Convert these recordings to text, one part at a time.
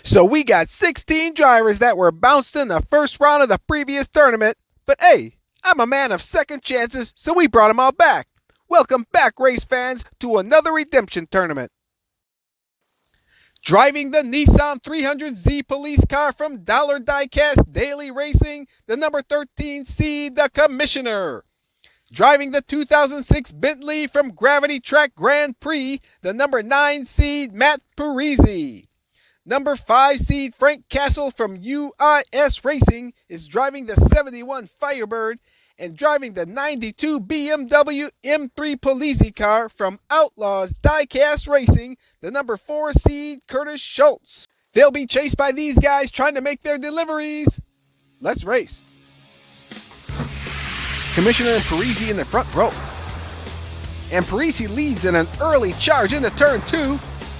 So we got 16 drivers that were bounced in the first round of the previous tournament. But hey, I'm a man of second chances, so we brought them all back. Welcome back, race fans, to another redemption tournament. Driving the Nissan 300Z police car from Diecast Daily Racing, the number 13 seed, the Commissioner. Driving the 2006 Bentley from Gravity Track Grand Prix, the number 9 seed, Matt Parisi. Number 5 seed Frank Castle from UIS Racing is driving the 71 Firebird, and driving the 92 BMW M3 Police car from Outlaws Diecast Racing, the number 4 seed Curtis Schultz. They'll be chased by these guys trying to make their deliveries. Let's race. Commissioner and Parisi in the front row. And Parisi leads in an early charge into turn 2.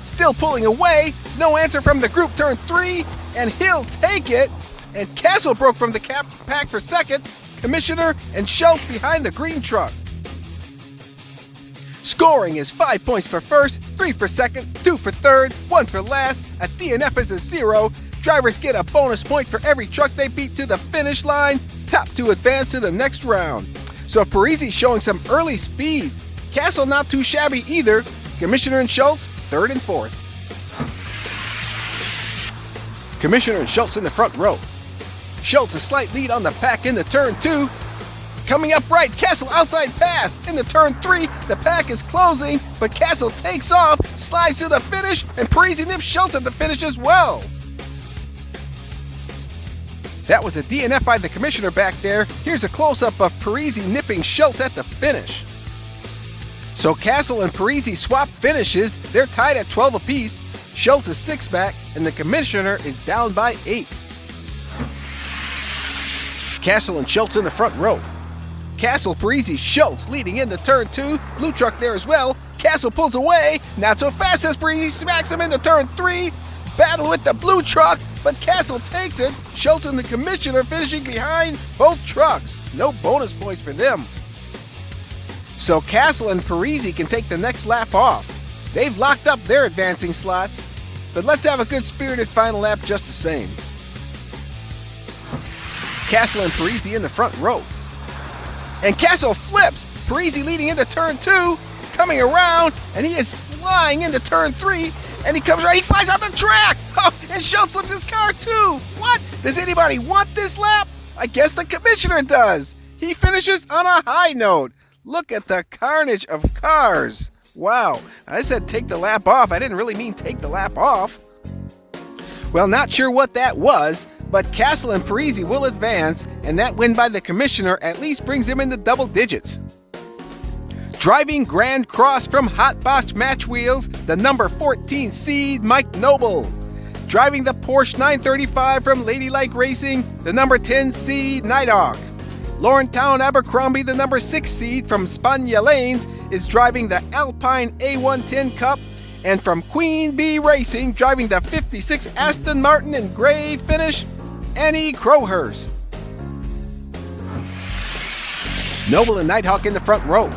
Still pulling away, no answer from the group turn 3, and he'll take it. And Castle broke from the pack for second, Commissioner and Schultz behind the green truck. Scoring is 5 points for first, 3 for second, 2 for third, 1 for last. A DNF is a 0. Drivers get a bonus point for every truck they beat to the finish line. Top 2 advance to the next round. So Parisi's showing some early speed. Castle not too shabby either. Commissioner and Schultz, 3rd and 4th. Commissioner and Schultz in the front row. Schultz a slight lead on the pack into turn 2. Coming up right, Castle outside pass. Into turn 3, the pack is closing, but Castle takes off, slides to the finish, and Parisi nips Schultz at the finish as well. That was a DNF by the Commissioner back there. Here's a close-up of Parisi nipping Schultz at the finish. So Castle and Parisi swap finishes. They're tied at 12 apiece. Schultz is 6 back, and the Commissioner is down by 8. Castle and Schultz in the front row. Castle, Parisi, Schultz leading into turn 2. Blue truck there as well. Castle pulls away. Not so fast as Parisi smacks him into turn 3. Battle with the blue truck, but Castle takes it. Schultz and the Commissioner finishing behind both trucks. No bonus points for them. So Castle and Parisi can take the next lap off. They've locked up their advancing slots, but let's have a good spirited final lap just the same. Castle and Parisi in the front row. And Castle flips. Parisi leading into turn 2, coming around, and he is flying into turn 3, and he comes right, he flies out the track! Oh, and Schultz flips his car too! What? Does anybody want this lap? I guess the Commissioner does. He finishes on a high note. Look at the carnage of cars. Wow, I said take the lap off. I didn't really mean take the lap off. Well, not sure what that was, but Castle and Parisi will advance, and that win by the Commissioner at least brings him into double digits. Driving Grand Cross from Hot Box Match Wheels, the number 14 seed, Mike Noble. Driving the Porsche 935 from Ladylike Racing, the number 10 seed, Nighthawk. Lawrentown Abercrombie, the number 6 seed from Spania Lanes, is driving the Alpine A110 Cup. And from Queen Bee Racing, driving the 56 Aston Martin in gray finish, Annie Crowhurst. Noble and Nighthawk in the front row.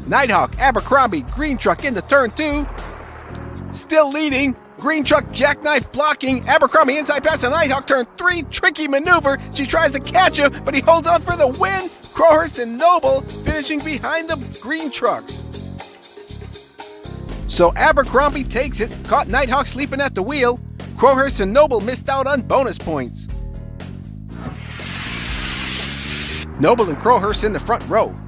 Nighthawk, Abercrombie, green truck into turn 2. Still leading. Green truck jackknife blocking. Abercrombie inside pass to Nighthawk, turn 3. Tricky maneuver. She tries to catch him, but he holds on for the win. Crowhurst and Noble finishing behind the green trucks. So Abercrombie takes it, caught Nighthawk sleeping at the wheel. Crowhurst and Noble missed out on bonus points. Noble and Crowhurst in the front row.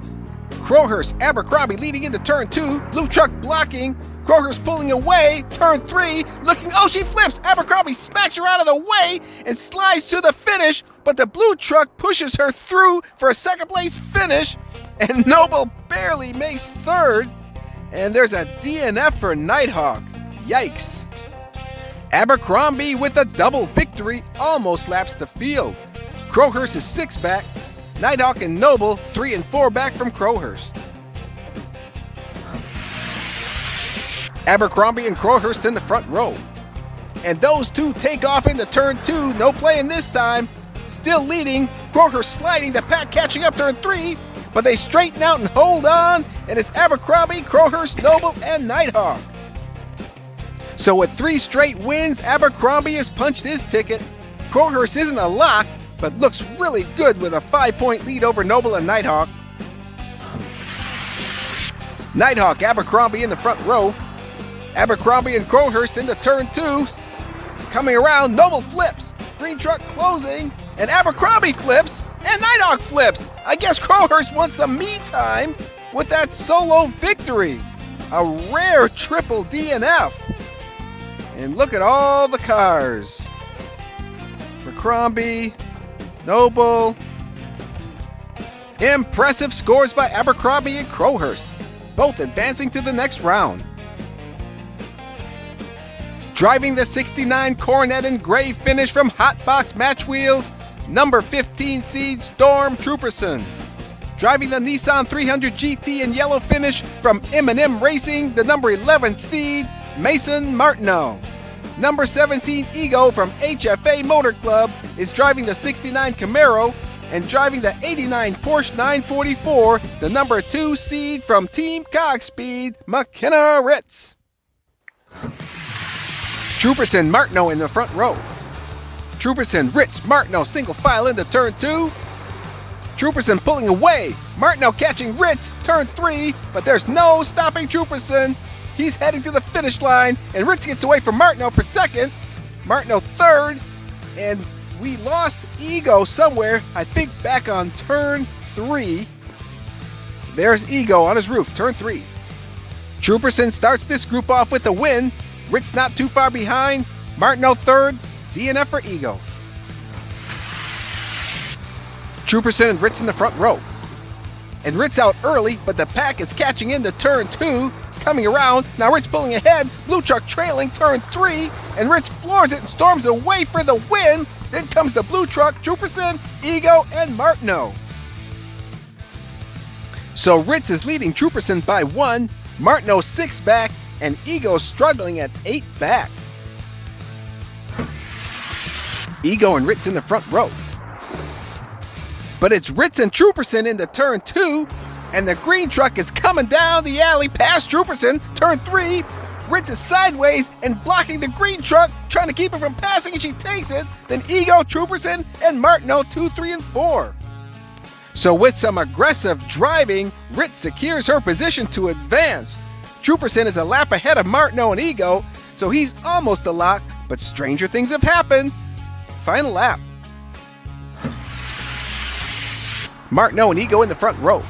Crowhurst, Abercrombie leading into turn 2. Blue truck blocking. Crowhurst pulling away. Turn 3. Looking. Oh, she flips. Abercrombie smacks her out of the way and slides to the finish. But the blue truck pushes her through for a second place finish. And Noble barely makes 3rd. And there's a DNF for Nighthawk. Yikes. Abercrombie with a double victory almost laps the field. Crowhurst is 6 back. Nighthawk and Noble 3 and 4 back from Crowhurst. Abercrombie and Crowhurst in the front row. And those two take off into turn 2. No playing this time. Still leading. Crowhurst sliding the pack, catching up turn 3. But they straighten out and hold on. And it's Abercrombie, Crowhurst, Noble, and Nighthawk. So with 3 straight wins, Abercrombie has punched his ticket. Crowhurst isn't a lock, but looks really good with a 5-point lead over Noble and Nighthawk. Nighthawk, Abercrombie in the front row. Abercrombie and Crowhurst into turn 2. Coming around, Noble flips. Green truck closing, and Abercrombie flips, and Nighthawk flips. I guess Crowhurst wants some me time with that solo victory. A rare triple DNF. And look at all the cars. Abercrombie, Noble. Impressive scores by Abercrombie and Crowhurst, both advancing to the next round. Driving the 69 Coronet in gray finish from Hotbox Match Wheels, number 15 seed Storm Trooperson. Driving the Nissan 300 GT in yellow finish from M&M Racing, the number 11 seed Mason Martineau. Number 7 seed Ego from HFA Motor Club is driving the 69 Camaro, and driving the 89 Porsche 944, the number 2 seed from Team Cogspeed, McKenna Ritz. Trooperson, Martineau in the front row. Trooperson, Ritz, Martineau single file into turn 2. Trooperson pulling away. Martineau catching Ritz, turn 3, but there's no stopping Trooperson. He's heading to the finish line, and Ritz gets away from Martineau for second. Martineau third, and we lost Ego somewhere, I think back on turn 3. There's Ego on his roof, turn 3. Trooperson starts this group off with a win. Ritz not too far behind. Martineau third. DNF for Ego. Trooperson and Ritz in the front row. And Ritz out early, but the pack is catching into turn 2. Coming around, now Ritz pulling ahead. Blue truck trailing turn 3. And Ritz floors it and storms away for the win. Then comes the blue truck, Trooperson, Ego, and Martineau. So Ritz is leading Trooperson by 1. Martineau 6 back. And Ego struggling at 8 back. Ego and Ritz in the front row. But it's Ritz and Trooperson into turn 2, and the green truck is coming down the alley past Trooperson, turn 3. Ritz is sideways and blocking the green truck, trying to keep her from passing, and she takes it. Then Ego, Trooperson, and Martineau 2, 3, and 4. So with some aggressive driving, Ritz secures her position to advance. Trooperson is a lap ahead of Martineau and Ego, so he's almost a lock, but stranger things have happened. Final lap. Martineau and Ego in the front row.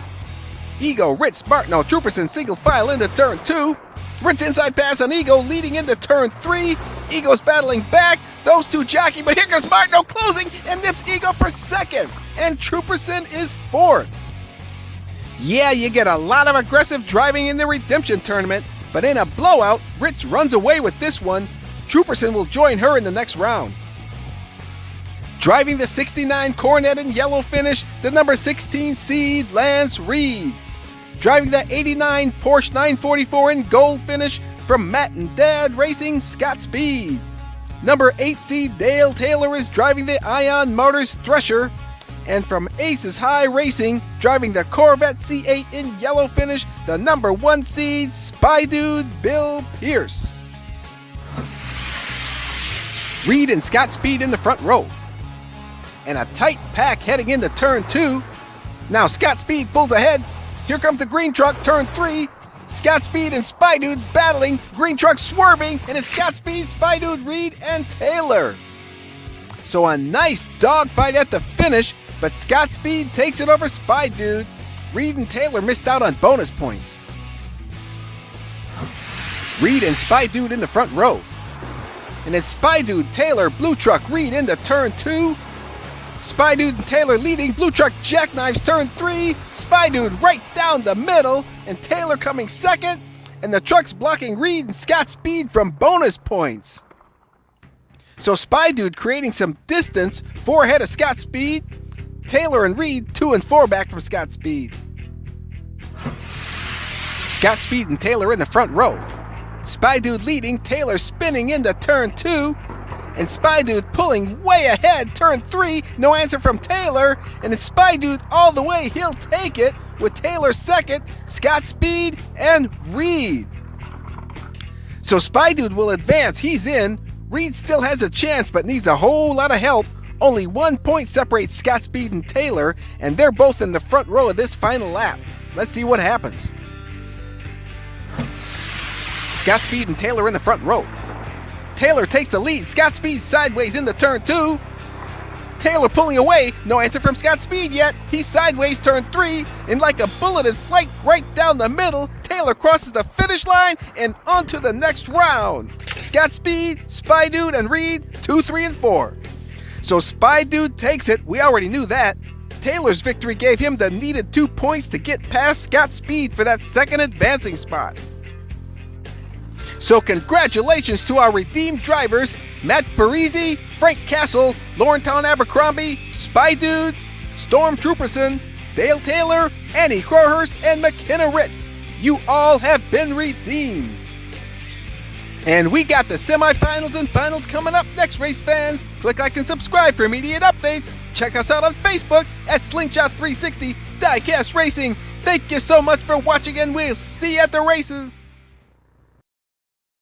Ego, Ritz, Martineau, Trooperson single file into turn 2. Ritz inside pass on Ego leading into turn 3. Ego's battling back. Those two jockey, but here comes Martineau closing and nips Ego for second. And Trooperson is fourth. Yeah, you get a lot of aggressive driving in the Redemption Tournament, but in a blowout, Ritz runs away with this one. Trooperson will join her in the next round. Driving the 69 Coronet in yellow finish, the number 16 seed Lance Reed. Driving the 89 Porsche 944 in gold finish from Matt and Dad Racing, Scott Speed. Number 8 seed Dale Taylor is driving the Ion Motors Thresher. And from Aces High Racing, driving the Corvette C8 in yellow finish, the number 1 seed Spy Dude Bill Pierce. Reed and Scott Speed in the front row. And a tight pack heading into turn 2. Now Scott Speed pulls ahead. Here comes the green truck, turn 3. Scott Speed and Spy Dude battling. Green truck swerving, and it's Scott Speed, Spy Dude, Reed, and Taylor. So a nice dogfight at the finish, but Scott Speed takes it over Spy Dude. Reed and Taylor missed out on bonus points. Reed and Spy Dude in the front row. And it's Spy Dude, Taylor, blue truck, Reed into turn 2. Spy Dude and Taylor leading, blue truck jackknives turn 3. Spy Dude right down the middle, and Taylor coming second. And the truck's blocking Reed and Scott Speed from bonus points. So Spy Dude creating some distance, 4 ahead of Scott Speed. Taylor and Reed 2 and 4 back from Scott Speed. Scott Speed and Taylor in the front row. Spy Dude leading, Taylor spinning into turn 2. And Spy Dude pulling way ahead, turn 3, no answer from Taylor. And it's Spy Dude all the way, he'll take it with Taylor second, Scott Speed, and Reed. So Spy Dude will advance, he's in. Reed still has a chance but needs a whole lot of help. Only 1 point separates Scott Speed and Taylor, and they're both in the front row of this final lap. Let's see what happens. Scott Speed and Taylor in the front row. Taylor takes the lead. Scott Speed sideways into turn 2. Taylor pulling away. No answer from Scott Speed yet. He's sideways turn 3, and like a bullet in flight right down the middle, Taylor crosses the finish line and onto the next round. Scott Speed, Spy Dude, and Reed 2, 3, and 4. So Spy Dude takes it. We already knew that. Taylor's victory gave him the needed 2 points to get past Scott Speed for that second advancing spot. So congratulations to our redeemed drivers, Matt Parisi, Frank Castle, Lawrentown Abercrombie, Spy Dude, Storm Trooperson, Dale Taylor, Annie Crowhurst, and McKenna Ritz. You all have been redeemed. And we got the semifinals and finals coming up next, race fans. Click like and subscribe for immediate updates. Check us out on Facebook at Slingshot 360 Diecast Racing. Thank you so much for watching, and we'll see you at the races.